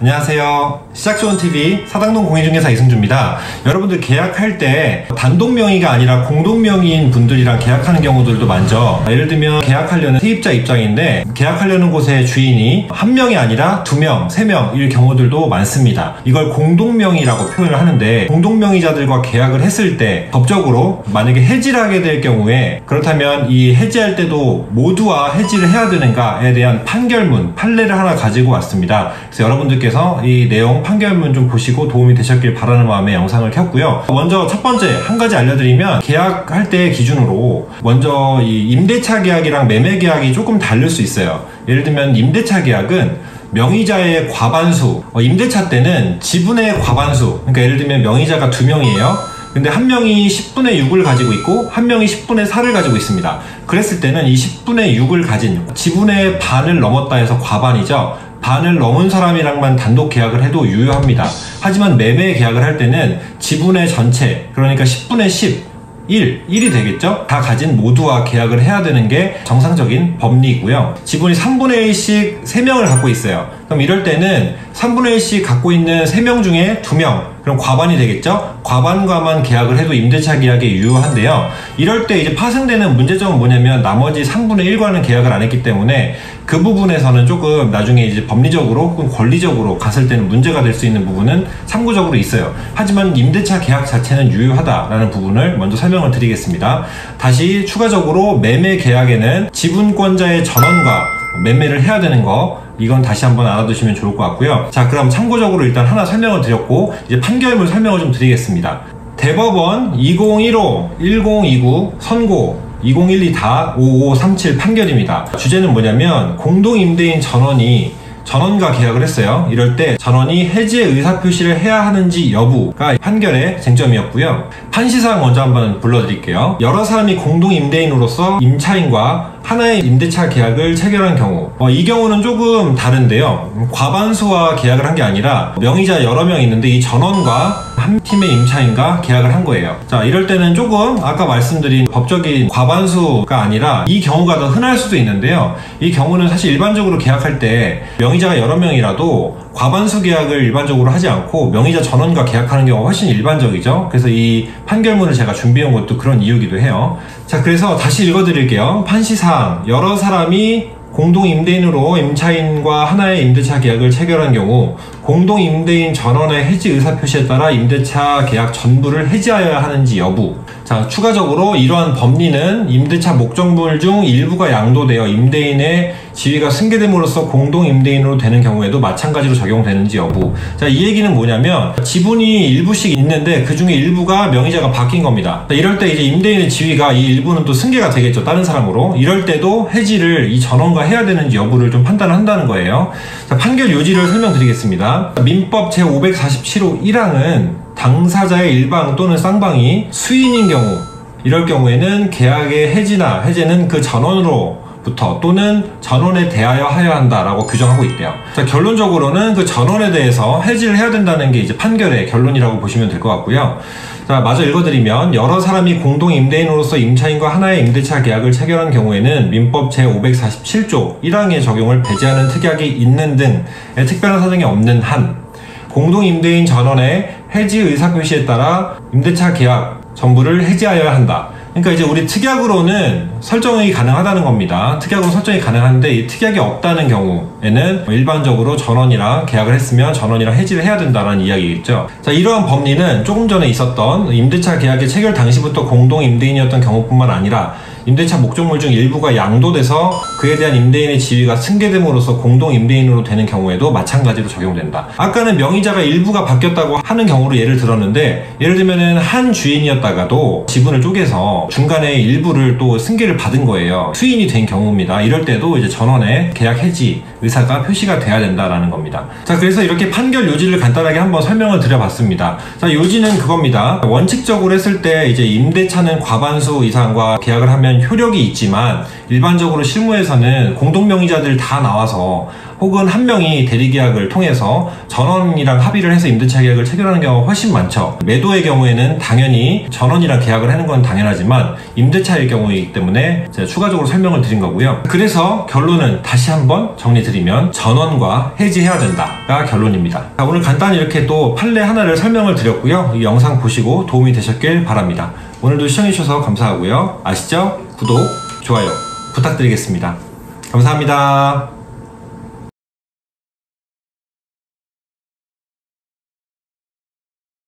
안녕하세요. 시작좋은TV 사당동 공인중개사 이승주입니다. 여러분들 계약할 때 단독 명의가 아니라 공동 명의인 분들이랑 계약하는 경우들도 많죠. 예를 들면 계약하려는 세입자 입장인데 계약하려는 곳의 주인이 한 명이 아니라 2명, 3명일 경우들도 많습니다. 이걸 공동 명의라고 표현을 하는데 공동 명의자들과 계약을 했을 때 법적으로 만약에 해지를 하게 될 경우에 그렇다면 이 해지할 때도 모두와 해지를 해야 되는가에 대한 판결문, 판례를 하나 가지고 왔습니다. 그래서 여러분들께서 이 내용 판결문 좀 보시고 도움이 되셨길 바라는 마음에 영상을 켰고요. 먼저 첫 번째 한 가지 알려드리면 계약할 때 기준으로 먼저 이 임대차 계약이랑 매매 계약이 조금 다를 수 있어요. 예를 들면 임대차 계약은 명의자의 과반수, 임대차 때는 지분의 과반수, 그러니까 예를 들면 명의자가 2명이에요. 근데 한 명이 10분의 6을 가지고 있고 한 명이 10분의 4를 가지고 있습니다. 그랬을 때는 이 10분의 6을 가진 지분의 반을 넘었다 해서 과반이죠. 반을 넘은 사람이랑만 단독 계약을 해도 유효합니다. 하지만 매매 계약을 할 때는 지분의 전체, 그러니까 10분의 10, 1이 되겠죠? 다 가진 모두와 계약을 해야 되는 게 정상적인 법리이고요. 지분이 3분의 1씩 3명을 갖고 있어요. 그럼 이럴 때는 3분의 1씩 갖고 있는 3명 중에 2명, 그럼 과반이 되겠죠? 과반과만 계약을 해도 임대차 계약에 유효한데요. 이럴 때 이제 파생되는 문제점은 뭐냐면 나머지 3분의 1과는 계약을 안 했기 때문에 그 부분에서는 조금 나중에 이제 법리적으로 혹은 권리적으로 갔을 때는 문제가 될 수 있는 부분은 참고적으로 있어요. 하지만 임대차 계약 자체는 유효하다라는 부분을 먼저 설명을 드리겠습니다. 다시 추가적으로 매매 계약에는 지분권자의 전원과 매매를 해야 되는 거, 이건 다시 한번 알아두시면 좋을 것 같고요. 자, 그럼 참고적으로 일단 하나 설명을 드렸고 이제 판결문 설명을 좀 드리겠습니다. 대법원 2015-1029 선고 2012-5537 판결입니다. 주제는 뭐냐면 공동임대인 전원과 계약을 했어요. 이럴 때 전원이 해지의 의사표시를 해야 하는지 여부가 판결의 쟁점이었고요. 판시사항 먼저 한번 불러드릴게요. 여러 사람이 공동임대인으로서 임차인과 하나의 임대차 계약을 체결한 경우, 이 경우는 조금 다른데요. 과반수와 계약을 한 게 아니라 명의자 여러 명 있는데 이 전원과 한 팀의 임차인과 계약을 한 거예요. 자, 이럴 때는 조금 아까 말씀드린 법적인 과반수가 아니라 이 경우가 더 흔할 수도 있는데요. 이 경우는 사실 일반적으로 계약할 때 명의자가 여러 명이라도 과반수 계약을 일반적으로 하지 않고 명의자 전원과 계약하는 경우가 훨씬 일반적이죠. 그래서 이 판결문을 제가 준비해 온 것도 그런 이유기도 해요. 자, 그래서 다시 읽어드릴게요. 판시사항, 여러 사람이 공동임대인으로 임차인과 하나의 임대차 계약을 체결한 경우 공동임대인 전원의 해지 의사표시에 따라 임대차 계약 전부를 해지하여야 하는지 여부. 자, 추가적으로 이러한 법리는 임대차 목적물 중 일부가 양도되어 임대인의 지위가 승계됨으로써 공동임대인으로 되는 경우에도 마찬가지로 적용되는지 여부. 자, 이 얘기는 뭐냐면 지분이 일부씩 있는데 그 중에 일부가 명의자가 바뀐 겁니다. 자, 이럴 때 이제 임대인의 지위가 이 일부는 또 승계가 되겠죠. 다른 사람으로. 이럴 때도 해지를 이 전원과 해야 되는지 여부를 좀 판단을 한다는 거예요. 자, 판결 요지를 설명드리겠습니다. 민법 제547호 1항은 당사자의 일방 또는 쌍방이 수인인 경우, 이럴 경우에는 계약의 해제는 그 전원으로부터 또는 전원에 대하여 하여야 한다라고 규정하고 있대요. 자, 결론적으로는 그 전원에 대해서 해지를 해야 된다는 게 이제 판결의 결론이라고 보시면 될 것 같고요. 자, 마저 읽어드리면 여러 사람이 공동임대인으로서 임차인과 하나의 임대차 계약을 체결한 경우에는 민법 제547조 1항의 적용을 배제하는 특약이 있는 등의 특별한 사정이 없는 한 공동임대인 전원의 해지 의사표시에 따라 임대차 계약 전부를 해지하여야 한다. 그러니까 이제 우리 특약으로는 설정이 가능하다는 겁니다. 특약으로 설정이 가능한데 이 특약이 없다는 경우에는 일반적으로 전원이랑 계약을 했으면 전원이랑 해지를 해야 된다는 이야기겠죠. 자, 이러한 법리는 조금 전에 있었던 임대차 계약의 체결 당시부터 공동임대인이었던 경우뿐만 아니라 임대차 목적물 중 일부가 양도돼서 그에 대한 임대인의 지위가 승계됨으로써 공동임대인으로 되는 경우에도 마찬가지로 적용된다. 아까는 명의자가 일부가 바뀌었다고 하는 경우로 예를 들었는데 예를 들면은 한 주인이었다가도 지분을 쪼개서 중간에 일부를 또 승계를 받은 거예요. 수인이 된 경우입니다. 이럴 때도 이제 전원의 계약 해지 의사가 표시가 돼야 된다라는 겁니다. 자, 그래서 이렇게 판결 요지를 간단하게 한번 설명을 드려봤습니다. 자, 요지는 그겁니다. 원칙적으로 했을 때 이제 임대차는 과반수 이상과 계약을 하면 효력이 있지만 일반적으로 실무에서는 공동명의자들 다 나와서 혹은 한 명이 대리계약을 통해서 전원이랑 합의를 해서 임대차 계약을 체결하는 경우가 훨씬 많죠. 매도의 경우에는 당연히 전원이랑 계약을 하는 건 당연하지만 임대차일 경우이기 때문에 제가 추가적으로 설명을 드린 거고요. 그래서 결론은 다시 한번 정리드리겠습니다. 드리면 전원과 해지해야 된다가 결론입니다. 자, 오늘 간단히 이렇게 또 판례 하나를 설명을 드렸고요. 이 영상 보시고 도움이 되셨길 바랍니다. 오늘도 시청해주셔서 감사하고요. 아시죠? 구독, 좋아요 부탁드리겠습니다. 감사합니다.